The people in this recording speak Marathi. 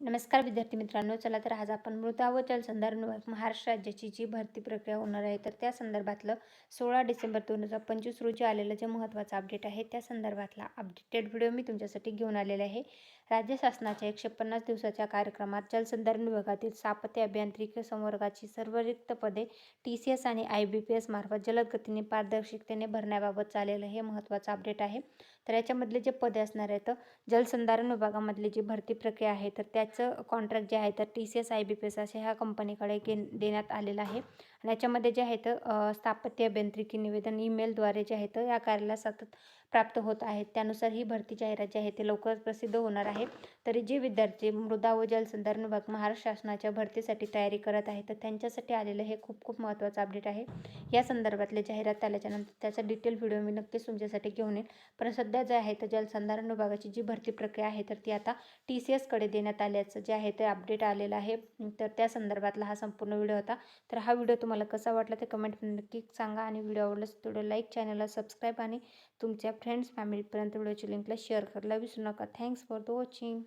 नमस्कार विद्यार्थी मित्रांनो, चला तर आज आपण मृदा व जलसंधारण विभाग महाराष्ट्र राज्याची जी भरती प्रक्रिया होणार आहे तर त्या संदर्भातलं 16 डिसेंबर 2025 रोजी आलेलं जे महत्त्वाचं अपडेट आहे त्या संदर्भातला अपडेटेड व्हिडिओ मी तुमच्यासाठी घेऊन आलेले आहे. राज्य शासनाच्या 150 दिवसाच्या कार्यक्रमात जलसंधारण विभागातील स्थापत्य अभियांत्रिकी संवर्गाची सर्व रिक्त पदे TCS आणि IBPS मार्फत जलद गतीने पारदर्शकतेने भरण्याबाबत आलेलं हे महत्त्वाचं अपडेट आहे. तर याच्यामधले जे पदे असणार आहेत जलसंधारण विभागामधली जी भरती प्रक्रिया आहे तर त्याचं कॉन्ट्रॅक्ट जे आहे तर TCS IBPS अशा ह्या कंपनीकडे देण्यात आलेलं आहे. आणि याच्यामध्ये जे आहेत स्थापत्य अभियांत्रिकी निवेदन ईमेलद्वारे जे आहेत या कार्यालयाला सतत प्राप्त होत आहेत. त्यानुसार ही भरती जाहिरात जी आहे ते लवकरच प्रसिद्ध होणार आहे. तरी जे विद्यार्थी मृदा व जलसंधारण विभाग महाराष्ट्र शासनाच्या भरतीसाठी तयारी करत आहेत तर त्यांच्यासाठी आलेलं हे खूप महत्त्वाचं अपडेट आहे. या संदर्भातले जाहिरात आल्याच्यानंतर त्याचा डिटेल व्हिडिओ मी नक्कीच तुमच्यासाठी घेऊन येईल. पण सध्या जे आहे तर जलसंधारण विभागाची जी भरती प्रक्रिया आहे तर ती आता TCSकडे देण्यात आल्याचं जे आहे ते अपडेट आलेलं आहे. तर त्या संदर्भातला हा संपूर्ण व्हिडिओ होता. तर हा व्हिडिओ तुम्हाला कसा वाटला ते कमेंटमध्ये नक्की सांगा आणि व्हिडिओ आवडल्यास व्हिडिओ लाईक, चॅनलला सबस्क्राईब आणि तुमच्या फ्रेंड्स फॅमिलीपर्यंत व्हिडिओची लिंकला शेअर करायला विसरू नका. Thanks for the watching.